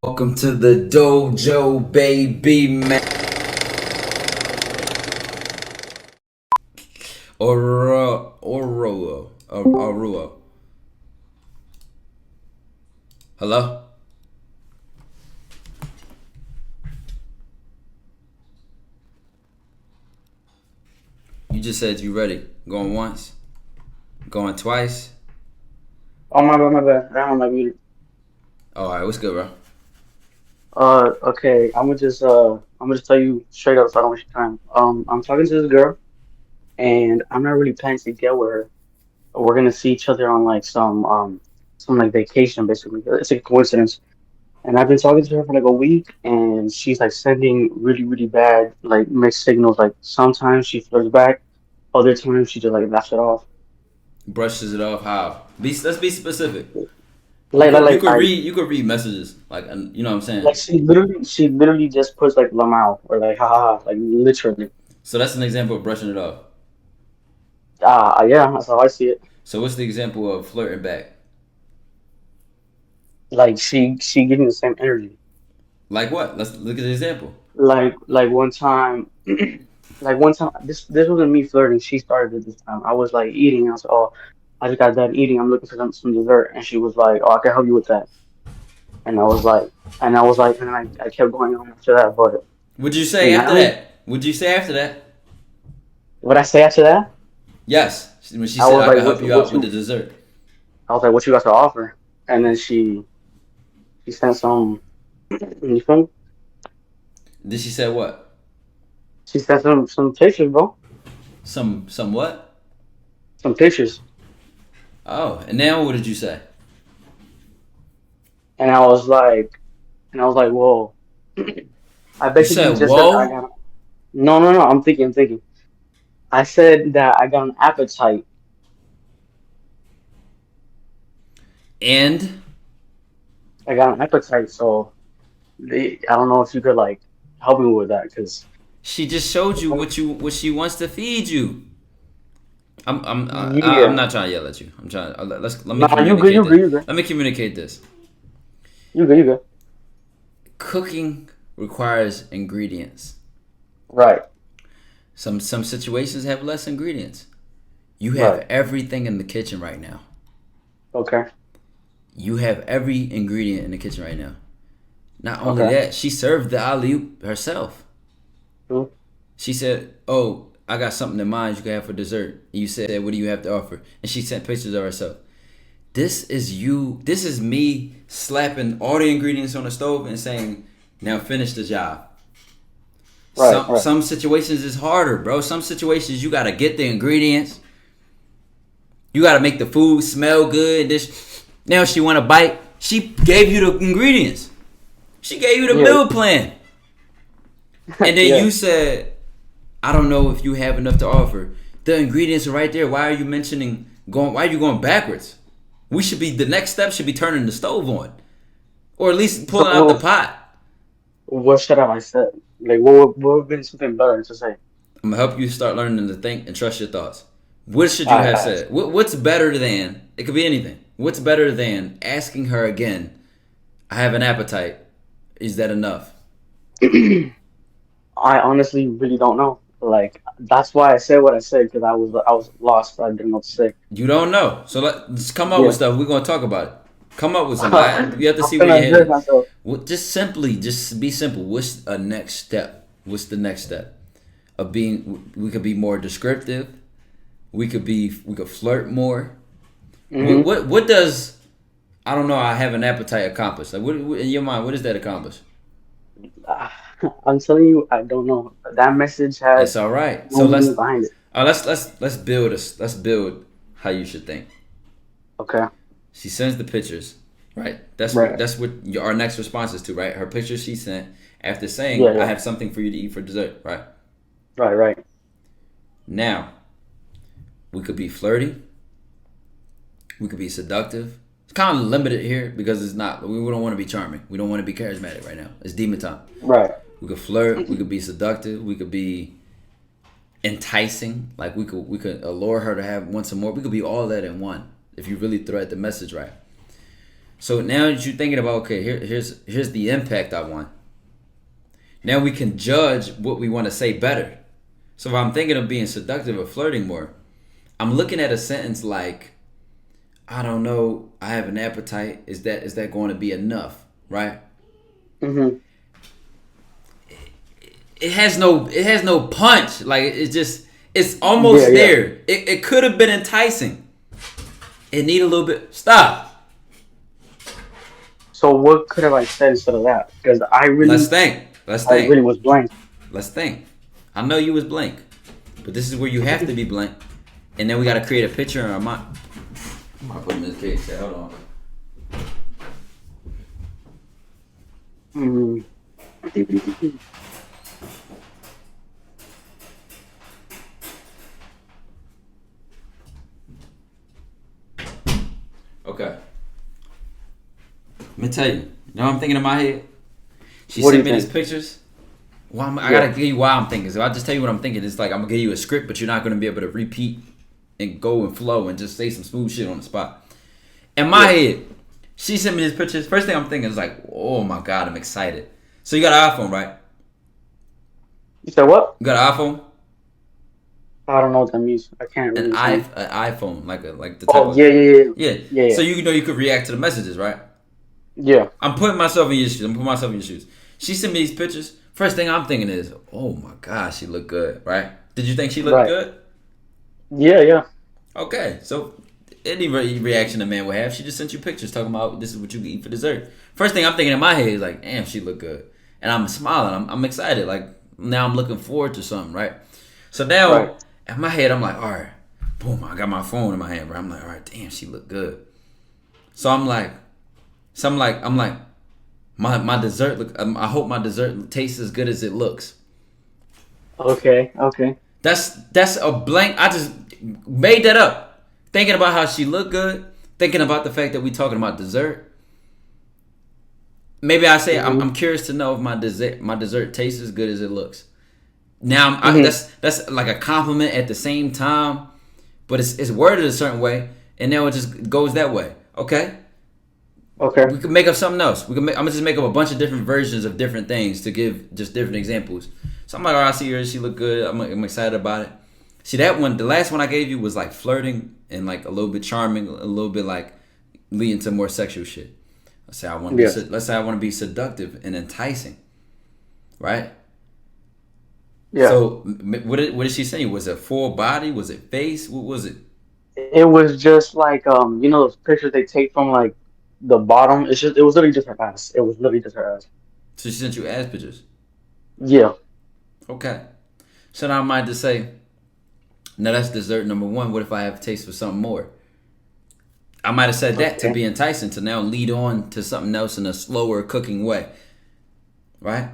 Welcome to the dojo, baby man. Orua. Hello? You just said you ready. Going once? Going twice? Oh my bad. I don't like muted. Alright, what's good, bro? Okay. I'm gonna just tell you straight up so I don't waste your time. I'm talking to this girl and I'm not really planning to get with her. We're gonna see each other on like some like vacation basically. It's a coincidence. And I've been talking to her for like a week and she's like sending really bad like mixed signals. Like sometimes she flirts back, other times she just like laughs it off. Brushes it off how? Let's be specific. You Like like could you like could I read you could read messages like you know what I'm saying. like she literally just puts like lamau or like ha ha ha like literally. So that's an example of brushing it off. Yeah, that's how I see it. So what's the example of flirting back? Like she gave me the same energy. Like what? Let's look at the example. Like one time, like one time, this wasn't me flirting. She started it this time. I was like eating. I was like, oh, I just got done eating. I'm looking for some dessert, and she was like, oh, I can help you with that. And I was like, and then I kept going on after that. But Would you say after now, that? Would you say after that? what I say after that, Yes. When she I said was I like, could help you out with the dessert. I was like, what you got to offer? And then she sent some, you feel me? Then she said what? She sent some pictures, bro. Some what? Some pictures, Oh, and now what did you say? and I was like, whoa. I You basically said just said I whoa, got no. I'm thinking. I said that I got an appetite. and I got an appetite, so I don't know if you could like help me with that, because she just showed you what she wants to feed you. I'm yeah, not trying to yell at you. I'm trying. Let me nah, communicate this. you good, Let me communicate this. you good. Cooking requires ingredients. Right, Some situations have less ingredients. You right, have everything in the kitchen right now. okay, You have every ingredient in the kitchen right now. Not only okay, that, she served the alley herself. cool. She said, "Oh, I got something in mind you can have for dessert." And you said, "What do you have to offer?" And she sent pictures of herself. This is you. This is me slapping all the ingredients on the stove and saying, "Now finish the job." Right, right. Some situations is harder, bro. Some situations you gotta get the ingredients. You gotta make the food smell good. This now she want a bite. She gave you the ingredients. She gave you the Yeah, meal plan. And then yeah. you said, I don't know if you have enough to offer. The ingredients are right there. Why are you mentioning going? Why are you going backwards? We should be the next step should be turning the stove on, or at least So pulling out the pot. what should I have said? Like what would have been something better to say? I'm gonna help you start learning to think and trust your thoughts. What should you have I said? What's better than? It could be anything. What's better than asking her again? I have an appetite. Is that enough? I honestly really don't know. Like that's why I said what I said, because I was lost. I didn't know what to say. You don't know. So let's come up with Yeah. stuff. We're gonna talk about it. Come up with something. I'm You have to see where your gonna head embarrass is. myself. Just simply, just be simple. What's a next step? What's the next step of being? We could be more descriptive. We could flirt more. Hmm. What does I don't know? I have an appetite accomplish. Like what in your mind? What does that accomplish? I'm telling you, I don't know. That message It's has all right. no So meaning behind it. let's build how you should think. Okay. She sends the pictures, right? Right. That's what our next response is to, right? Her pictures she sent after saying, Yeah, "I yeah. have something for you to eat for dessert," right? Right, right. Now we could be flirty, we could be seductive. It's kind of limited here because it's not. We don't want to be charming. We don't want to be charismatic right now. It's demon time. Right. We could flirt. We could be seductive. We could be enticing. Like we could allure her to have one some more. We could be all that in one if you really thread the message right. So now that you're thinking about, okay, here's the impact I want. Now we can judge what we want to say better. So if I'm thinking of being seductive or flirting more, I'm looking at a sentence like, I don't know, I have an appetite. Is that going to be enough? Right? Mhm. It has no punch. Like it's Yeah, almost yeah. there. It could have been enticing. It need a little bit. Stop. So what could have I said instead of that? Because Let's think. Let's I really think. was blank. Let's think. I know you was blank, but this is where you have to be blank, and then we got to create a picture in our mind. I'm gonna put him in this case. Hold on. Mm. Okay. Let me tell you. You know what I'm thinking in my head? She What do sent you me these think? pictures. Well, I Yeah. gotta give you why I'm thinking. So I'll just tell you what I'm thinking. It's like I'm gonna give you a script, but you're not gonna be able to repeat and go and flow and just say some smooth shit on the spot. In my Yeah. head, she sent me these pictures. First thing I'm thinking is like, oh my god, I'm excited. So you got an iPhone, right? You said what? You got an iPhone, I don't know what that means. I can't really see. an iPhone, like the type Oh, of yeah, yeah, yeah. yeah. Yeah, So yeah. you know you could react to the messages, right? Yeah. I'm putting myself in your shoes. I'm putting myself in your shoes. She sent me these pictures. First thing I'm thinking is, oh my gosh, she looked good, right? Did you think she looked Right. good? Yeah, yeah. Okay, so any reaction a man would have, she just sent you pictures talking about this is what you can eat for dessert. First thing I'm thinking in my head is like, damn, she looked good, and I'm smiling. I'm excited. Like now I'm looking forward to something, right? So Right. now in my head I'm like, all right, boom, I got my phone in my hand, bro. I'm like, all right, damn, she looked good. So I'm like, my dessert look. I hope my dessert tastes as good as it looks. Okay. Okay. That's a blank. I just made that up, thinking about how she looked good, thinking about the fact that we talking about dessert. Maybe I say I'm, Mhm. I'm curious to know if my dessert tastes as good as it looks. Now Mhm. that's like a compliment at the same time, but it's worded a certain way, and now it just goes that way. Okay, Okay. we could make up something else. I'm gonna just make up a bunch of different versions of different things to give just different examples. So I'm like, oh, I see her. She look good. I'm excited about it. See that one, the last one I gave you was like flirting and like a little bit charming, a little bit like leading to more sexual shit. Yeah. Let's say I want to be seductive and enticing, right? Yeah. So what did she say? Was it full body? Was it face? What was it? It was just like you know those pictures they take from like the bottom. It was literally just her ass. It was literally just her ass. So she sent you ass pictures. Yeah. Okay. So now I might just say, now that's dessert number one. What if I have a taste for something more? I might have said that to Okay. be enticing to now lead on to something else in a slower cooking way, right?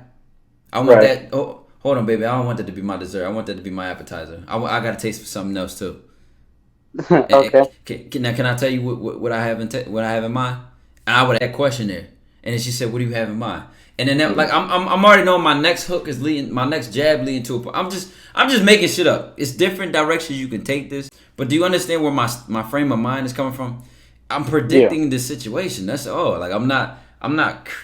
I want Right. that. Oh, hold on, baby. I don't want that to be my dessert. I want that to be my appetizer. I got a taste for something else too. Okay. Now, can I tell you what I have what I have in mind? And I would add that question there, and then she said, "What do you have in mind?" And then like I'm already knowing my next hook is leading, my next jab leading to a. I'm just making shit up. It's different directions you can take this, but do you understand where my frame of mind is coming from? I'm Yeah. predicting the situation. That's all. Like I'm not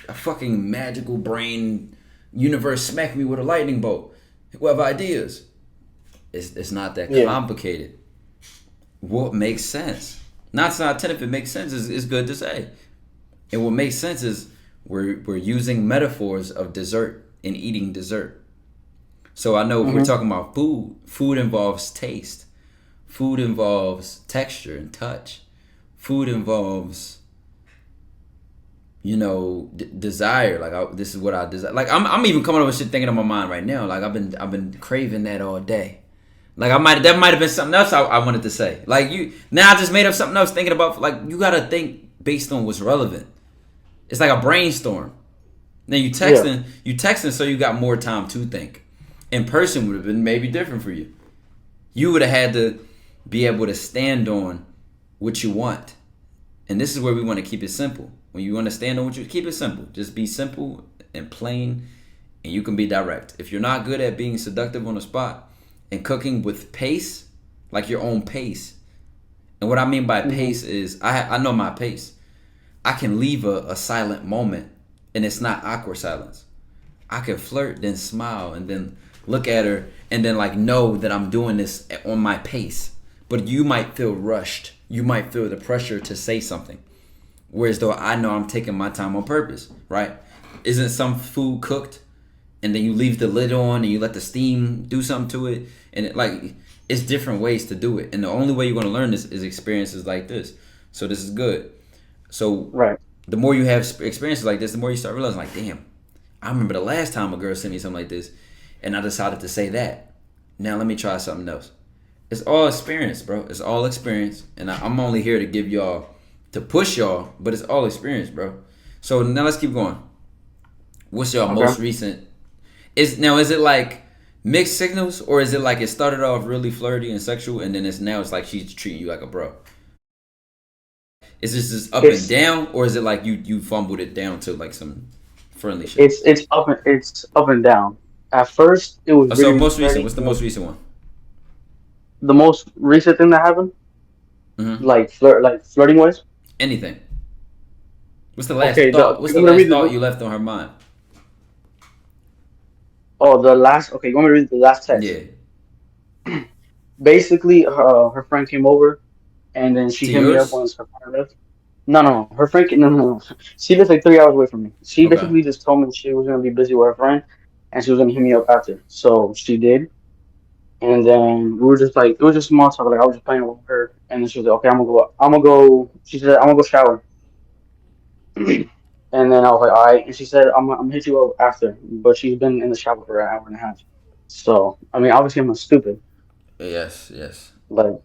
a fucking magical brain universe smack me with a lightning bolt. Who have ideas? It's not that Yeah. complicated. What makes sense? Not 10 if it makes sense is good to say. And what makes sense is we're using metaphors of dessert and eating dessert. So I know if we're Mhm. talking about food, food involves taste. Food involves texture and touch. Food involves desire. Like this is what I desire. Like I'm even coming up with shit thinking in my mind right now. Like I've been craving that all day. Like that might have been something else I wanted to say. Like you now I just made up something else thinking about like you gotta think based on what's relevant. It's like a brainstorm. Then Yeah. you texting so you got more time to think. In person would have been maybe different for you. You would have had to be able to stand on what you want. And this is where we want to keep it simple. When you want to stand on what you keep it simple. Just be simple and plain and you can be direct. If you're not good at being seductive on the spot and cooking with pace, like your own pace. And what I mean by Mhm. pace is I know my pace. I can leave a silent moment, and it's not awkward silence. I can flirt, then smile, and then look at her, and then like know that I'm doing this on my pace. But you might feel rushed. You might feel the pressure to say something. Whereas though I know I'm taking my time on purpose, right? Isn't some food cooked and then you leave the lid on and you let the steam do something to it? And it's different ways to do it. And the only way you're going to learn this is experiences like this. So this is good. So Right. the more you have experiences like this, the more you start realizing, like, damn, I remember the last time a girl sent me something like this, and I decided to say that. Now let me try something else. It's all experience, bro. It's all experience, and I'm only here to give y'all, to push y'all, but it's all experience, bro. So now let's keep going. What's your Okay. most recent? Is it like mixed signals, or is it like it started off really flirty and sexual, and then it's like she's treating you like a bro? Is this just up and It's down, or is it like you fumbled it down to like some friendly shit? it's up and down. At first, it was So really really most recent. flirty. What's the most recent one? The most recent thing that happened, Mm-hmm. like flirting wise. Anything. What's the last Okay, thought? What's you the want me to last read thought the you left on her mind? oh the last okay, you want me to read the last text? Yeah. Basically, her friend came over and then she To hit me up yours? once her friend left. No, her friend no. She lives like 3 hours away from me. She Okay. basically just told me she was gonna be busy with her friend and she was gonna hit me up after. So she did. And then we were just like, it was just small talk. Like I was just playing with her, and then she was like, "Okay, I'm gonna go. I'm gonna go." She said, "I'm gonna go shower." And then I was like, "All right." And she said, I'm gonna hit you up after." But she's been in the shower for an hour and a half. So I mean, obviously I'm not stupid. Yes, yes. Like,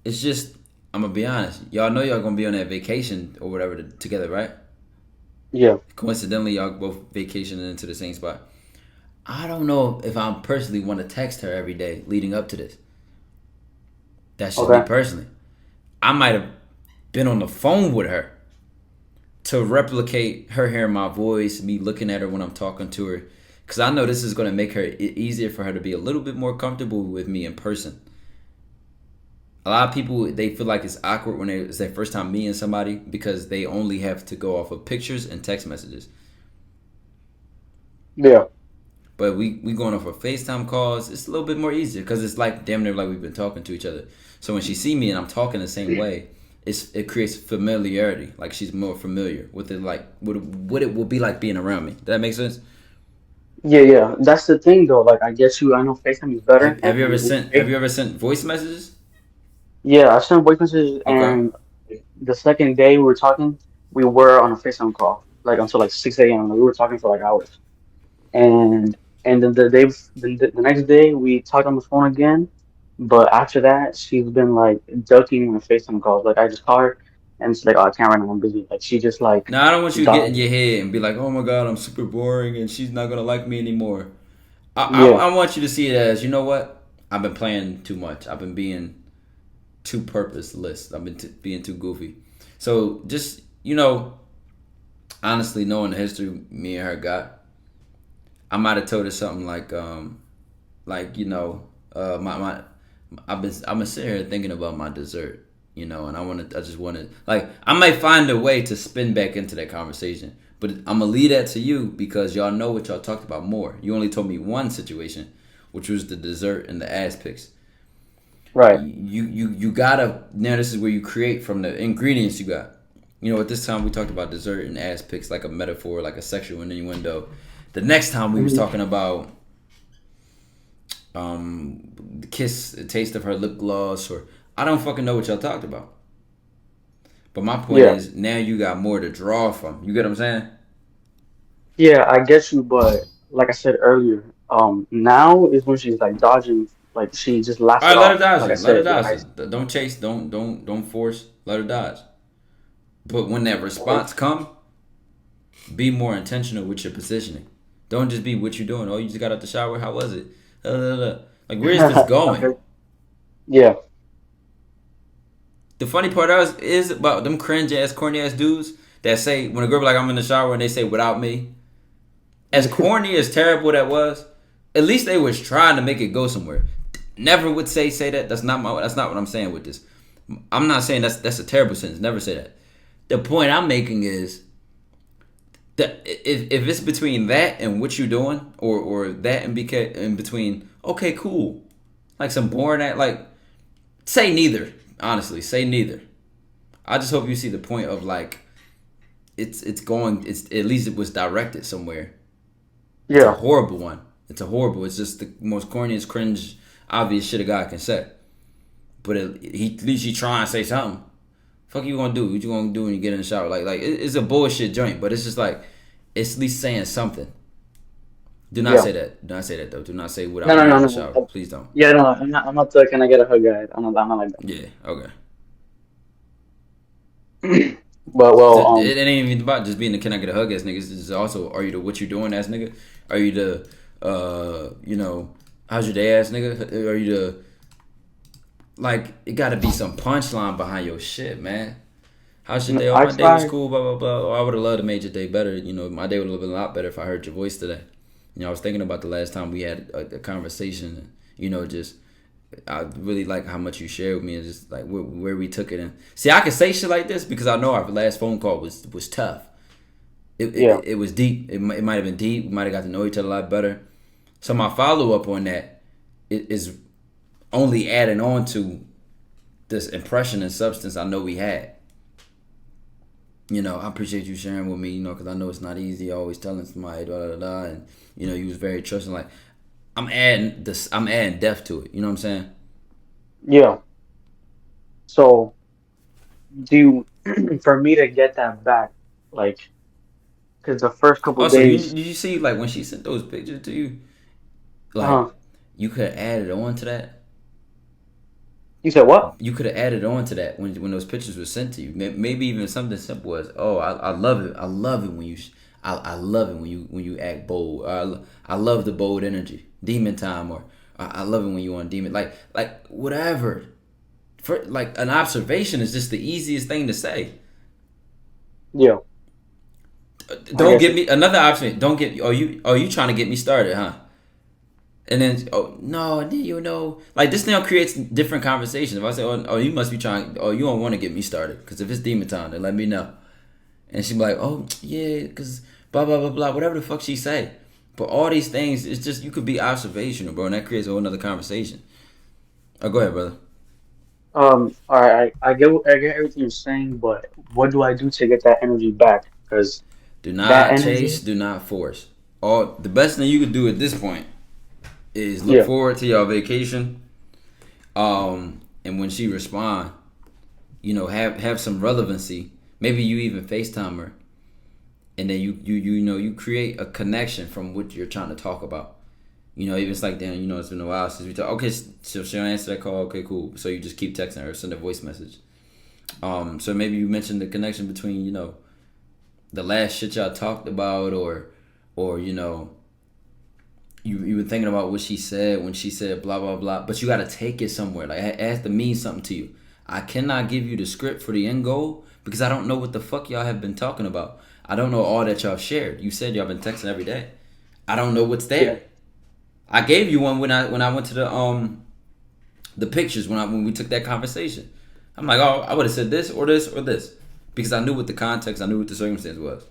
It's just I'm gonna be honest. Y'all know y'all gonna be on that vacation or whatever together, right? yeah, Coincidentally, y'all both vacationing into the same spot. I don't know if I personally want to text her every day leading up to this. That's just me okay, personally. I might have been on the phone with her to replicate her hearing my voice, me looking at her when I'm talking to her, because I know this is going to make her easier for her to be a little bit more comfortable with me in person. A lot of people they feel like it's awkward when it's their first time meeting somebody because they only have to go off of pictures and text messages. yeah, But we going off of FaceTime calls. It's a little bit more easier because it's like damn near like we've been talking to each other. So when she see me and I'm talking the same way, it creates familiarity. Like she's more familiar with it. Like what it will be like being around me. Does that make sense? yeah. That's the thing though. Like, I get you. I know FaceTime is better, Have you ever and with sent Have you ever sent voice messages? yeah, I sent voice messages, Okay. and the second day we were talking, we were on a FaceTime call like until like 6 a.m. Like, we were talking for like hours. and and then the next day we talked on the phone again, but after that she's been like ducking my FaceTime calls. Like I just call her and she's like, "Oh, I can't right now, I'm busy." Like she just like Now I don't want you to get in dodges. your head and be like, "Oh my God, I'm super boring and she's not gonna like me anymore." Yeah, I want you to see it as, you know what? I've been playing too much. I've been being too purposeless. I've been being too goofy. So just honestly, knowing the history me and her got, I might have told her something like my I've been sitting here thinking about my dessert, and I just want to like I might find a way to spin back into that conversation, but I'm gonna leave that to you because y'all know what y'all talked about more. You only told me one situation, which was the dessert and the ass pics. right. You gotta now. This is where you create from the ingredients you got. At this time we talked about dessert and ass pics like a metaphor, like a sexual innuendo. The next time we was Mhm. talking about the kiss, the taste of her lip gloss, or I don't fucking know what y'all talked about. But my point Yeah, is now you got more to draw from. You get what I'm saying? yeah, I get you, but like I said earlier, now is when she's like dodging. Like she just laughs All it right, let her off. dodge Like I then. Let her said, dodge then. Don't chase. Don't force. Let her dodge. But when that like, response come, be more intentional with your positioning. Don't just be what you're doing. Oh, you just got out the shower. How was it? Like, where is this going? okay, yeah, The funny part is about them cringe ass, corny ass dudes that say when a girl be like I'm in the shower and they say without me. As corny as terrible that was, at least they was trying to make it go somewhere. Never would say that. That's not what I'm saying with this. I'm not saying that's a terrible sentence. Never say that. The point I'm making is that if it's between that and what you're doing, or that and in between, okay, cool. Like some boring act, like say neither. Honestly, say neither. I just hope you see the point of like it's going. It's at least it was directed somewhere. It's a Yeah, horrible one. It's a horrible. It's just the most corniest, cringe, obvious shit a guy can say. But at least he trying to say something. Fuck you gonna do? What you gonna do when you get in the shower? It's a bullshit joint, but it's just like it's at least saying something. Do not yeah. say that. Do not say that though. Do not say No, without no, me no, in the no. shower. Please don't. Yeah, no, I'm not the can I get a hug guy. I'm not like Yeah. Okay. that. But well, It ain't even about just being the can I get a hug ass niggas. It's also are you the what you doing ass nigga? Are you the how's your day ass nigga? Are you the like it got to be some punchline behind your shit, man. How's your day? Oh, I my day was try. cool. Blah blah blah. Oh, I would have loved to made your day better. My day would have been a lot better if I heard your voice today. I was thinking about the last time we had a conversation. Just I really like how much you shared with me and just like where we took it. And see, I can say shit like this because I know our last phone call was tough. It, Yeah, it, it was deep. It might have been deep. We might have got to know each other a lot better. So my follow up on that is only adding on to this impression and substance I know we had. I appreciate you sharing with me, because I know it's not easy always telling somebody, da da da, and you was very trusting. Like, I'm adding depth to it. You know what I'm saying? yeah. So do for me to get that back, like, because the first couple Also, days, did you see like when she sent those pictures to you, like uh, you could have added on to that. you said what? You could have added on to that when those pictures were sent to you. Maybe even something simple as, "Oh, I love it. I love it when you, I love it when you act bold. I love the bold energy, demon time, or I love it when you on demon, like whatever. For like an observation is just the easiest thing to say. Yeah, I Don't get get you. me another observation. Don't get. Are you trying to get me started, huh? And then, oh no, and then like this now creates different conversations. If I say, oh, you must be trying, oh, you don't want to get me started, because if it's demon time, then let me know. And she be like, oh yeah, because blah blah blah blah, whatever the fuck she say. But all these things, it's just you could be observational, bro, and that creates a whole nother conversation. Oh, go ahead, brother. All right, I get everything you're saying, but what do I do to get that energy back? Because Do that not chase, energy, do not force. All the best thing you could do at this point is look yeah, forward to your vacation. And when she respond, have some relevancy. Maybe you even FaceTime her, and then you create a connection from what you're trying to talk about. Even it's like, damn, it's been a while since we talked. Okay, so she'll answer that call. Okay, cool. So you just keep texting her, send a voice message. So maybe you mentioned the connection between the last shit y'all talked about, or you were thinking about what she said when she said blah blah blah, but you got to take it somewhere. Like it has to mean something to you. I cannot give you the script for the end goal because I don't know what the fuck y'all have been talking about. I don't know all that y'all shared. You said y'all been texting every day. I don't know what's yeah, there. I gave you one when I went to the pictures when we took that conversation. I'm like, oh, I would have said this or this or this because I knew what the context, I knew what the circumstance was.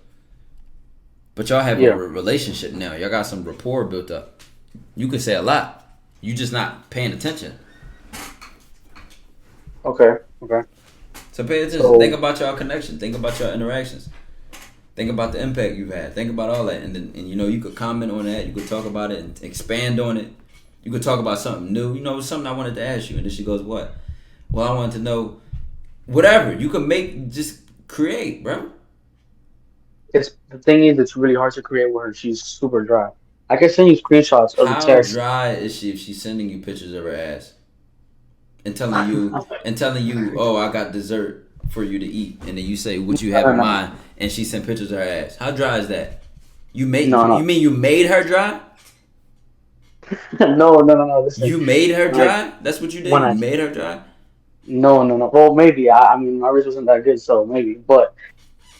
But y'all have a yeah. relationship now. Y'all got some rapport built up. You can say a lot. You just not paying attention. Okay, okay. So pay attention. Think So about y'all connection. Think about your interactions. Think about the impact you've had. Think about all that, and then you could comment on that. You could talk about it and expand on it. You could talk about something new. Something I wanted to ask you, and then she goes, "What?" Well, I wanted to know whatever. You can just create, bro. it's the thing is, it's really hard to create with her. She's super dry. I can send you screenshots of the How text. dry is she if she's sending you pictures of her ass and telling you, oh, I got dessert for you to eat, and then you say what you No, have no, in no, mind, and she sent pictures of her ass? How dry is that? You made no, you no, mean you made her dry? no, no, no, no. Listen, You made her when I dry? That's what you did? when You I made her dry? no, no, no. Well, maybe I mean my wrist wasn't that good, so maybe. But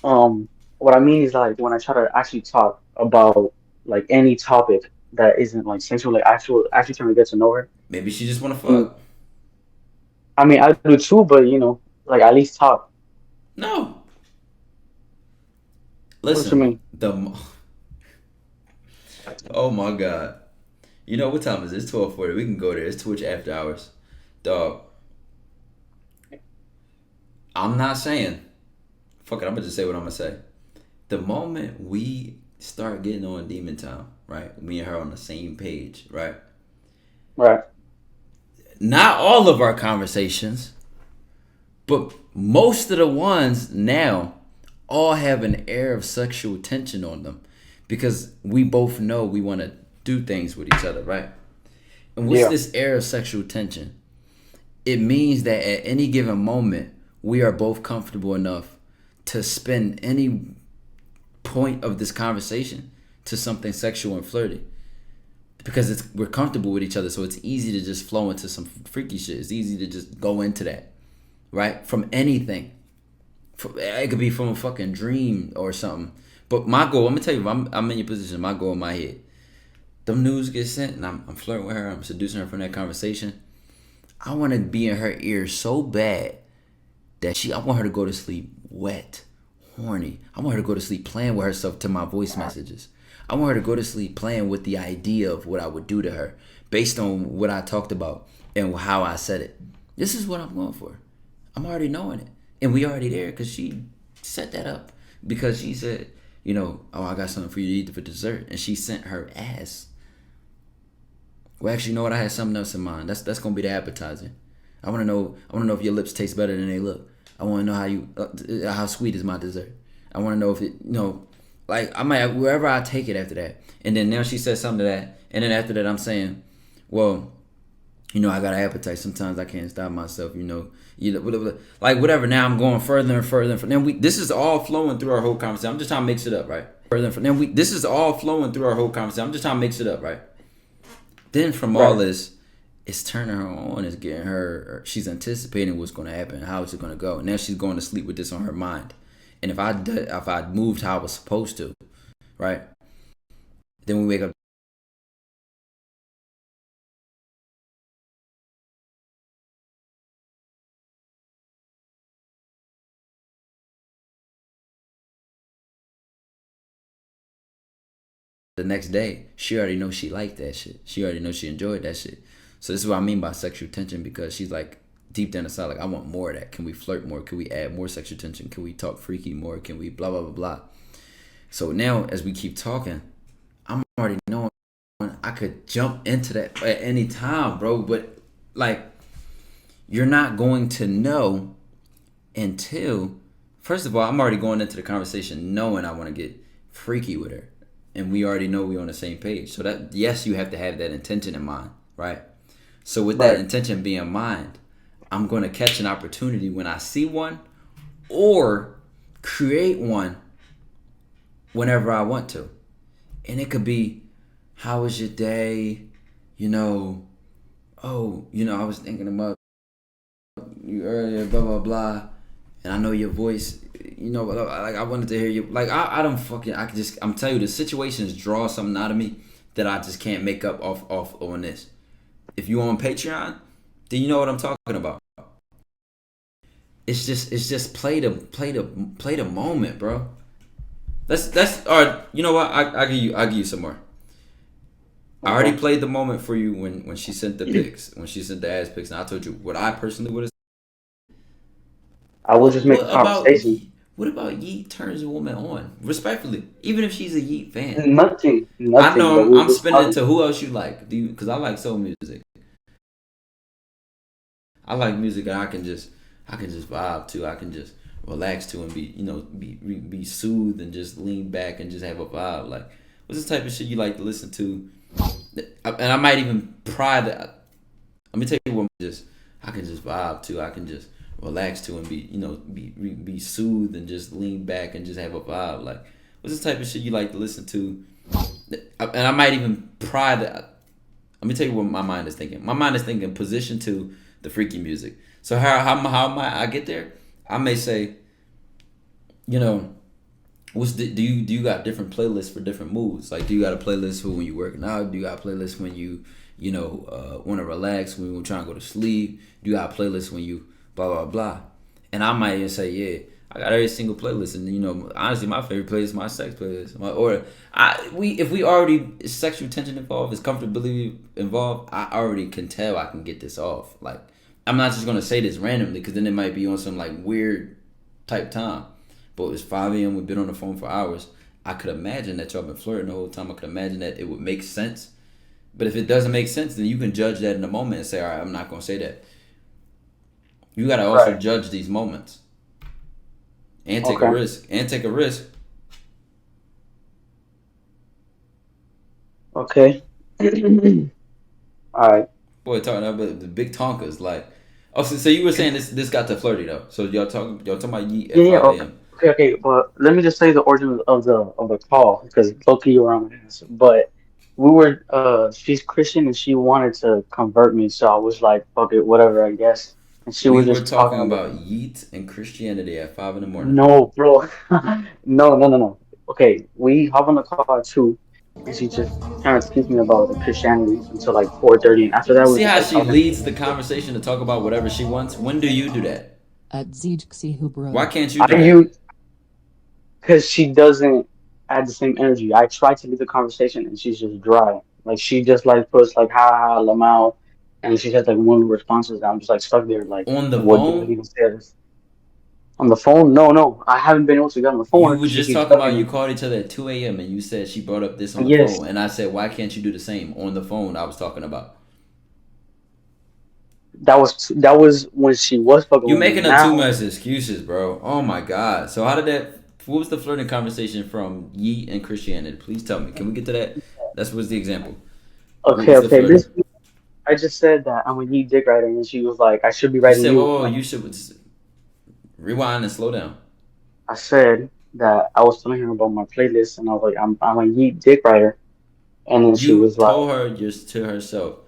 um, what I mean is like when I try to actually talk about like any topic that isn't like sensual, like actually trying to get to know her. Maybe she just wanna And fuck. I mean I do too, but like at least talk. No. What you Listen, mean? oh my god. You know what time is it? It's 12:40. We can go there. It's Twitch after hours. Dog, I'm not saying. Fuck it, I'm gonna just say what I'm gonna say. The moment we start getting on Demon Time, right? Me and her on the same page, right? Right. Not all of our conversations, but most of the ones now all have an air of sexual tension on them because we both know we want to do things with each other, right? And what's Yeah. this air of sexual tension? It means that at any given moment, we are both comfortable enough to spend any point of this conversation to something sexual and flirty because we're comfortable with each other, so it's easy to just flow into some freaky shit. It's easy to just go into that, right? From anything. It could be from a fucking dream or something. But my goal, I'm gonna tell you, if I'm in your position, my goal in my head, them news get sent, and I'm flirting with her, I'm seducing her from that conversation. I want to be in her ear so bad that I want her to go to sleep wet, horny. I want her to go to sleep playing with herself to my voice messages. I want her to go to sleep playing with the idea of what I would do to her based on what I talked about and how I said it. This is what I'm going for. I'm already knowing it. And we already there because she set that up. Because she said, oh, I got something for you to eat for dessert. And she sent her ass. Well, actually, you know what? I had something else in mind. That's gonna be the appetizer. I wanna know. I wanna know if your lips taste better than they look. I wanna know how sweet is my dessert. I wanna know if it, like I might wherever I take it after that. And then now she says something to that, and then after that I'm saying, well, I got an appetite. Sometimes I can't stop myself. Whatever, like whatever. Now I'm going further and further. And further. This is all flowing through our whole conversation. I'm just trying to mix it up, right? Further and further. This is all flowing through our whole conversation. I'm just trying to mix it up, right? Then from all Right. this, it's turning her on. It's getting her. She's anticipating what's going to happen. How is it going to go? Now she's going to sleep with this on her mind. And if I moved how I was supposed to, right? Then we wake up the next day. She already knows she liked that shit. She already knows she enjoyed that shit. So this is what I mean by sexual tension because she's like deep down inside, like I want more of that. Can we flirt more? Can we add more sexual tension? Can we talk freaky more? Can we blah blah blah blah? So now as we keep talking, I'm already knowing I could jump into that at any time, bro. But like, you're not going to know until, first of all, I'm already going into the conversation knowing I want to get freaky with her, and we already know we're on the same page. So that, yes, you have to have that intention in mind, right? So with that Right. intention being in mind, I'm going to catch an opportunity when I see one, or create one whenever I want to. And it could be, how was your day? I was thinking about you earlier, blah, blah, blah. And I know your voice, like I wanted to hear you. Like, I don't fucking, I'm telling you, the situations draw something out of me that I just can't make up off on this. If you on Patreon, then you know what I'm talking about. It's just play the moment, bro. That's all right. You know what? I give you some more. I already Okay. played the moment for you when she sent the pics, when she sent the ass pics, and I told you what I personally would have. I will just make a What about conversation. Yeet? What about Yeet turns a woman on? Respectfully, even if she's a Yeet fan, Nothing. I Nothing. know But I'm, we were I'm just spinning it talking. to who else you like. Do you? Because I like soul music. I like music that I can just vibe to. I can just relax to and be soothed and just lean back and just have a vibe. Like, what's the type of shit you like to listen to? And I might even pry that. Let me tell you what I can just vibe to. I can just relax to and be soothed and just lean back and just have a vibe. Like, what's the type of shit you like to listen to? And I might even pry that. Let me tell you what my mind is thinking. My mind is thinking position to the freaky music. So how might I get there? I may say, you know, do you got different playlists for different moods? Like, do you got a playlist for when you working out? Do you got a playlist when you want to relax, when you trying to go to sleep? Do you got a playlist when you blah blah blah? And I might even say, yeah, I got every single playlist, and honestly, my favorite playlist is my sex playlist. If we already sexual tension involved, is comfortability involved, I already can tell I can get this off. Like, I'm not just gonna say this randomly because then it might be on some like weird type time. But it's 5 a.m. We've been on the phone for hours. I could imagine that y'all been flirting the whole time. I could imagine that it would make sense. But if it doesn't make sense, then you can judge that in the moment and say, all right, I'm not gonna say that. You gotta also Right. judge these moments and take a Okay. risk. And take a risk. Okay. All right. Boy, talking about the big Tonkas, like, oh, so you were saying this got to flirty though. So y'all talking about yeet Yeah, at yeah. 5 a.m. Okay, okay. But let me just say the origin of the call because Loki, you were on my ass. But we were she's Christian and she wanted to convert me, so I was like, fuck it, whatever, I guess. And she We was were just talking talking about about yeet and Christianity at 5 in the morning. no, bro. No, no, no, no. Okay, we hop on the call at 2 and she just kind of teased me about the Christianity until like 4:30, and after that we were See just how like she talking. leads the conversation to talk about whatever she wants. When do you do that? At Zijksi Why Hubro. can't you do I that? you because she doesn't add the same energy. I try to lead the conversation and she's just dry. Like she just like puts like ha ha lamau, and she has like one responses. And I'm just like stuck there. Like, On the what do I phone, even say? This on the phone? No, no, I haven't been able to get on the phone with you her were because she just keeps talking about bugging you me. called each other at 2 a.m. and you said she brought up this on the Yes, phone. And I said, why can't you do the same on the phone I was talking about? that was when she was fucking You with me. making up too Now much excuses, bro. Oh my god. So how did that? What was the flirting conversation from yeet and Christianity? Please tell me. Can we get to that? That was the example. What okay, was the okay. flirting? This I just said that I'm a ye dick writer, and she was like, I should be You writing said, you. whoa, And whoa, you should rewind and slow down. I said that I was telling her about my playlist, and I was like, I'm a ye dick writer. And then she You was like, told her just to herself.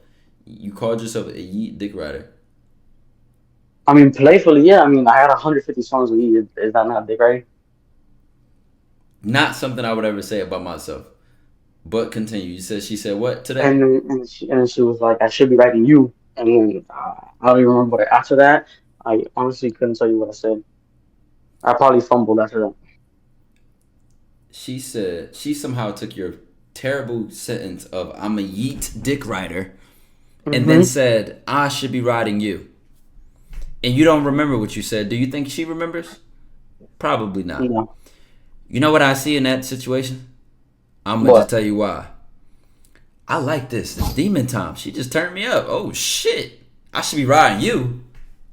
You called yourself a yeet dick rider. I mean, playfully, yeah. I mean, I had 150 songs with you. Is that not big, right? Not something I would ever say about myself. But continue. You said she said what to And that? then and she was like, I should be writing you. And then I don't even remember what after that. I honestly couldn't tell you what I said. I probably fumbled after that. She said she somehow took your terrible sentence of I'm a yeet dick rider and then Mm-hmm. said I should be riding you. And you don't remember what you said. Do you think she remembers? Probably not. Yeah. You know what I see in that situation? I'm gonna just But tell you why. I like this. This demon time. She just turned me up. Oh shit. I should be riding you.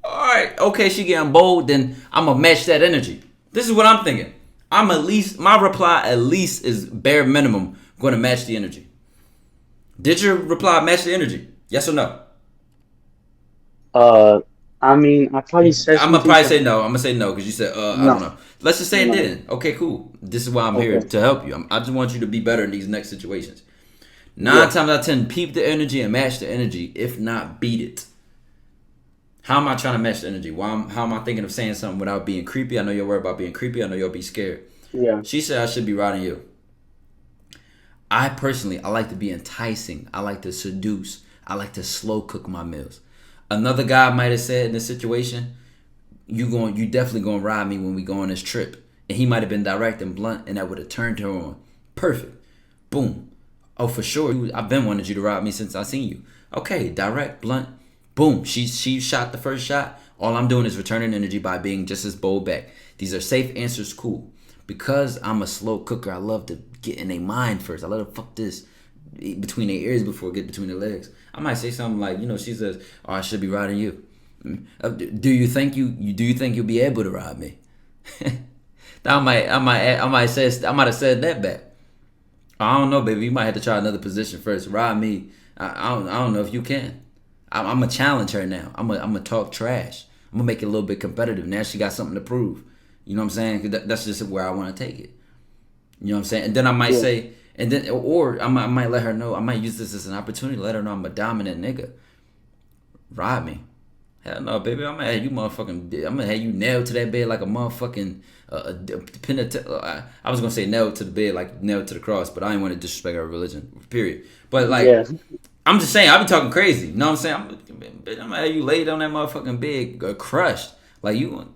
Alright, okay, she getting bold, then I'm gonna match that energy. This is what I'm thinking. I'm at least my reply at least is bare minimum gonna match the energy. Did your reply match the energy? Yes or no? uh, I mean, I probably said I'm gonna something probably to say her. no. I'm gonna say no because you said I No, don't know. Let's just say it no. didn't. Okay, cool. This is why I'm here Okay. to help you. I just want you to be better in these next situations. Nine Yeah. times out of 10, peep the energy and match the energy. If not, beat it. How am I trying to match the energy? How am I thinking of saying something without being creepy? I know you're worried about being creepy. I know you'll be scared. Yeah. She said I should be riding you. I personally, I like to be enticing. I like to seduce. I like to slow cook my meals. Another guy might have said in this situation, you definitely gonna ride me when we go on this trip. And he might have been direct and blunt, and that would have turned her on. Perfect. Boom. Oh, for sure. I've been wanting you to ride me since I seen you. Okay, direct, blunt. Boom. She shot the first shot. All I'm doing is returning energy by being just as bold back. These are safe answers, cool. Because I'm a slow cooker, I love to get in their mind first. I let them fuck this between their ears before it get between their legs. I might say something like, she says, "Oh, I should be riding you." Do you think do you think you'll be able to ride me? I might have said that back. I don't know, baby. You might have to try another position first. Ride me. I don't know if you can. I'm gonna challenge her now. I'm gonna talk trash. I'm gonna make it a little bit competitive. Now she got something to prove. You know what I'm saying? 'Cause that's just where I want to take it. You know what I'm saying? And then I might Yeah. say, and then or I might let her know. I might use this as an opportunity to let her know I'm a dominant nigga. Ride me. Hell no, baby. I'm gonna have you motherfucking. I'm gonna have you nailed to that bed like a motherfucking. I was gonna say nailed to the bed like nailed to the cross, but I didn't want to disrespect our religion. Period. But like, Yeah. I'm just saying, I be talking crazy. You know what I'm saying? I'm gonna have you laid on that motherfucking bed, crushed. Like you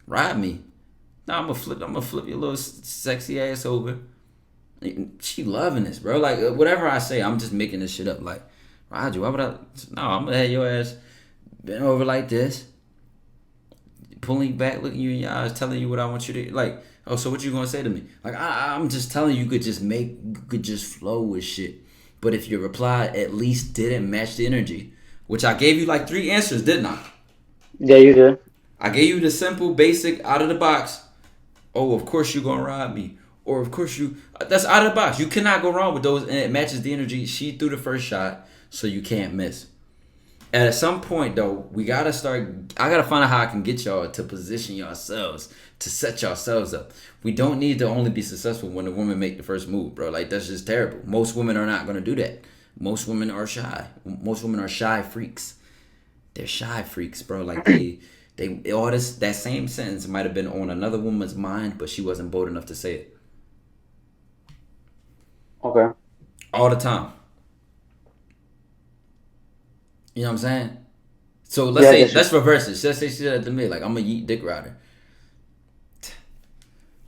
ride me. Nah, I'm gonna flip your little sexy ass over. She loving this, bro. Like whatever I say, I'm just making this shit up. Like, Roger, why would I? No, I'm gonna have your ass bent over like this, pulling you back, looking you in your eyes, telling you what I want you to like. Oh, so what you gonna say to me? Like I'm just telling you, you could just flow with shit. But if your reply at least didn't match the energy, which I gave you like 3 answers, didn't I? Yeah, you did. I gave you the simple, basic, out of the box. Oh, of course you gonna ride me. Or of course you. That's out of the box. You cannot go wrong with those, and it matches the energy. She threw the first shot, so you can't miss. And at some point, though, we gotta start. I gotta find out how I can get y'all to position yourselves, to set yourselves up. We don't need to only be successful when the woman make the first move, bro. Like that's just terrible. Most women are not gonna do that. Most women are shy. Most women are shy freaks. They're shy freaks, bro. Like they all this that same sentence might have been on another woman's mind, but she wasn't bold enough to say it. Okay. All the time. You know what I'm saying? So Yeah, I guess you. let's reverse it. Let's say she said to me, like, I'm a yeet dick rider.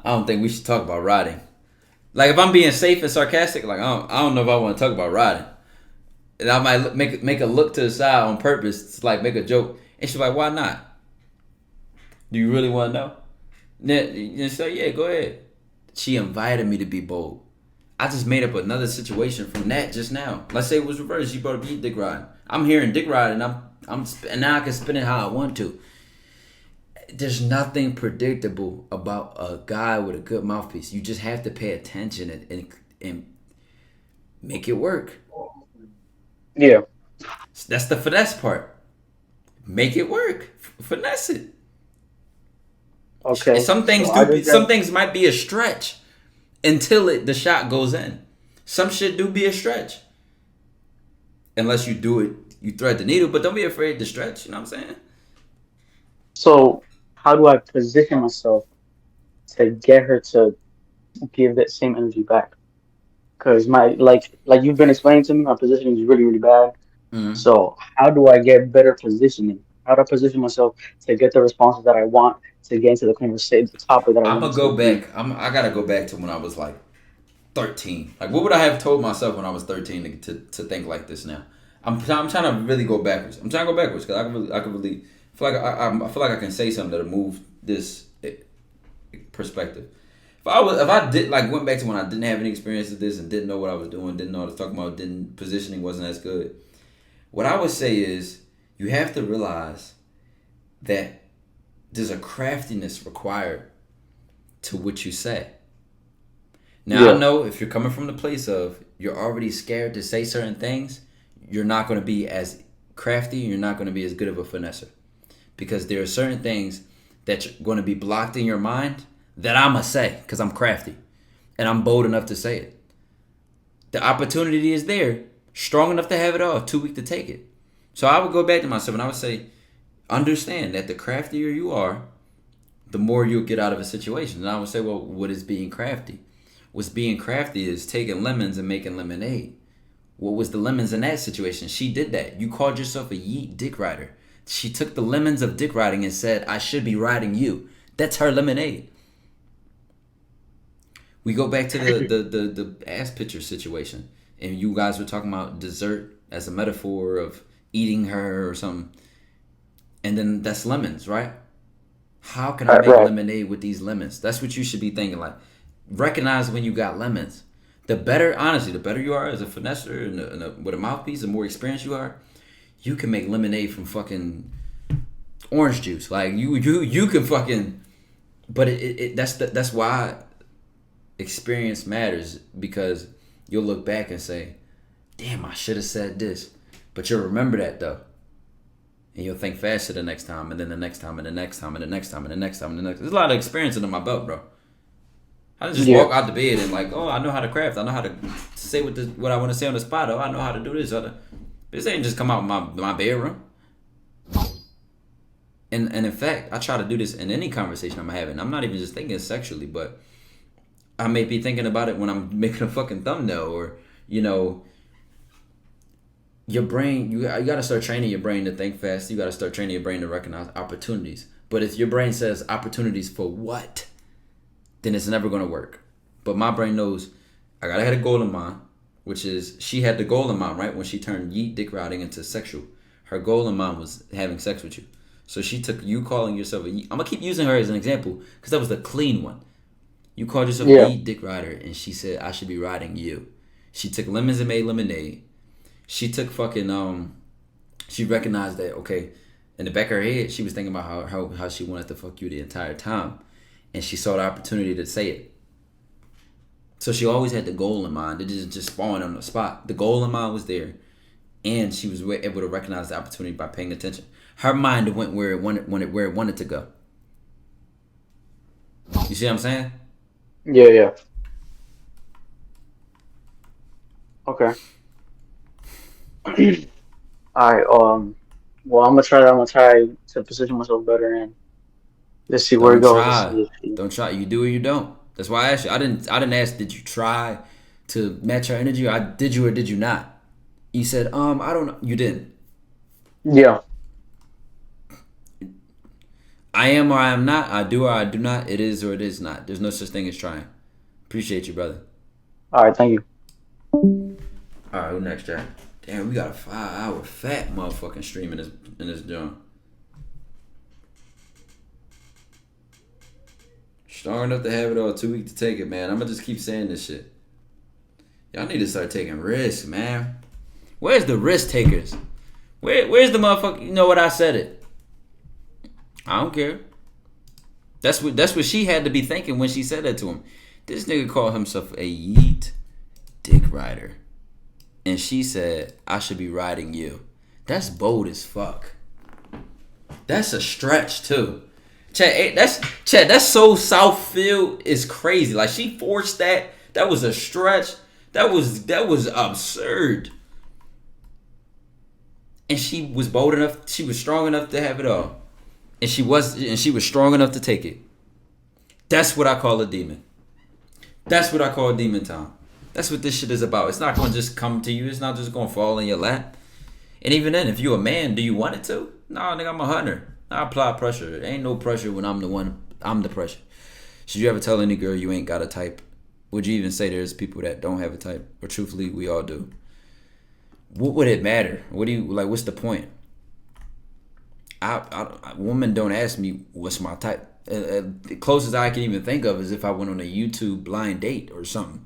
I don't think we should talk about riding. Like if I'm being safe and sarcastic, like I don't know if I want to talk about riding. And I might make a look to the side on purpose, to like make a joke. And she's like, why not? Do you really want to know? Then you say, yeah, go ahead. She invited me to be bold. I just made up another situation from that just now. Let's say it was reversed. She brought up dick riding. I'm hearing dick riding. And now I can spin it how I want to. There's nothing predictable about a guy with a good mouthpiece. You just have to pay attention and make it work. Yeah. That's the finesse part. Make it work. Finesse it. Okay. Some things So I do. just Some got. things might be a stretch until the shot goes in. Some shit do be a stretch. Unless you do it, you thread the needle, but don't be afraid to stretch. You know what I'm saying? So how do I position myself to get her to give that same energy back? Because my like you've been explaining to me, my positioning is really really bad. Mm-hmm. So how do I get better positioning? How do I position myself to get the responses that I want to get into the conversation, the topic that I I'm want gonna it to go be? back. I gotta go back to when I was like 13. Like, what would I have told myself when I was 13 to think like this now? I'm trying to really go backwards. I'm trying to go backwards because I can really feel like I feel like I can say something that'll move this perspective. If I did like went back to when I didn't have any experience with this and didn't know what I was doing, didn't know what I was talking about, didn't positioning wasn't as good. What I would say is you have to realize that there's a craftiness required to what you say. Now I Yeah. know if you're coming from the place of you're already scared to say certain things, you're not going to be as crafty. You're not going to be as good of a finesser because there are certain things that are going to be blocked in your mind that I'ma say because I'm crafty and I'm bold enough to say it. The opportunity is there, strong enough to have it all, too weak to take it. So I would go back to myself and I would say, understand that the craftier you are, the more you'll get out of a situation. And I would say, well, what is being crafty? What's being crafty is taking lemons and making lemonade. What was the lemons in that situation? She did that. You called yourself a yeet dick rider. She took the lemons of dick riding and said, I should be riding you. That's her lemonade. We go back to the ass pitcher situation. And you guys were talking about dessert as a metaphor of eating her or something. And then that's lemons, right? How can I make Right. lemonade with these lemons? That's what you should be thinking. Like, recognize when you got lemons. The better, honestly, the better you are as a finesser and with a mouthpiece, the more experienced you are, you can make lemonade from fucking orange juice. Like you can fucking. But that's why experience matters because you'll look back and say, "Damn, I should have said this," but you'll remember that though. And you'll think faster the next time, and then the next time, and the next time, and the next time, and the next time, and the next. There's a lot of experience under my belt, bro. I just Yeah. walk out the bed and like, oh, I know how to craft. I know how to say what I want to say on the spot. Oh, I know how to do this. This ain't just come out of my bedroom. And in fact, I try to do this in any conversation I'm having. I'm not even just thinking sexually, but I may be thinking about it when I'm making a fucking thumbnail or you know. Your brain, you got to start training your brain to think fast. You got to start training your brain to recognize opportunities. But if your brain says opportunities for what? then it's never gonna work. But my brain knows I gotta have a goal in mind, which is she had the goal in mind, right? When she turned yeet dick riding into sexual, her goal in mind was having sex with you. So she took you calling yourself a yeet. I'm gonna keep using her as an example because that was the clean one. You called yourself a Yeah. yeet dick rider, and she said I should be riding you. She took lemons and made lemonade. She took fucking She recognized that okay, in the back of her head, she was thinking about how she wanted to fuck you the entire time, and she saw the opportunity to say it. So she always had the goal in mind. It didn't just spawn on the spot. The goal in mind was there, and she was able to recognize the opportunity by paying attention. Her mind went where it wanted to go. You see what I'm saying? Yeah, yeah. Okay. All right. Well, I'm gonna try to position myself better and let's see where it Don't goes. Let's try. see if she. Don't try. You do or you don't. That's why I asked you. I didn't ask. Did you try to match her energy? I did you or did you not? You said I don't know. You didn't. Yeah. I am or I am not. I do or I do not. It is or it is not. There's no such thing as trying. Appreciate you, brother. All right. Thank you. All right, who next, Jack? Damn, we got a 5-hour fat motherfucking stream in this joint. Strong enough to have it all, too weak to take it, man. I'm gonna just keep saying this shit. Y'all need to start taking risks, man. Where's the risk takers? Where's the motherfucker? You know what? I said it. I don't care. That's what she had to be thinking when she said that to him. This nigga called himself a yeet dick rider. And she said, I should be riding you. That's bold as fuck. That's a stretch too. Chad, that's so Southfield is crazy. Like she forced that. That was a stretch. That was absurd. And she was bold enough, she was strong enough to have it all. And she was strong enough to take it. That's what I call a demon. That's what I call demon time. That's what this shit is about. It's not gonna just come to you. It's not just gonna fall in your lap. And even then, if you're a man, do you want it to? No, nigga, I'm a hunter. I apply pressure. There ain't no pressure when I'm the one. I'm the pressure. Should you ever tell any girl you ain't got a type? Would you even say there's people that don't have a type? Or truthfully, we all do. What would it matter? What do you like? What's the point? Women don't ask me what's my type. The closest I can even think of is if I went on a YouTube blind date or something,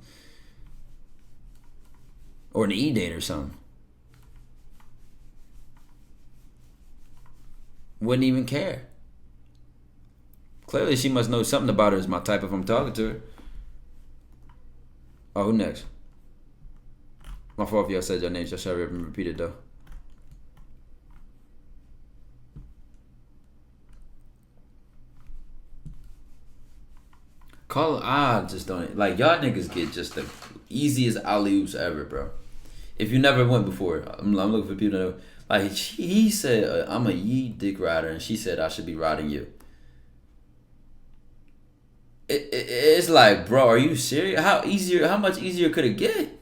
or an e-date or something. Wouldn't even care. Clearly, she must know something about her is my type if I'm talking to her. Oh, who next? My fault if y'all said your names. Y'all should have repeated though. I just don't like y'all niggas get just the easiest alley oops ever, bro. If you never went before, I'm looking for people to know. Like he said, I'm a yee dick rider, and she said I should be riding you. It's like, bro, are you serious? How much easier could it get?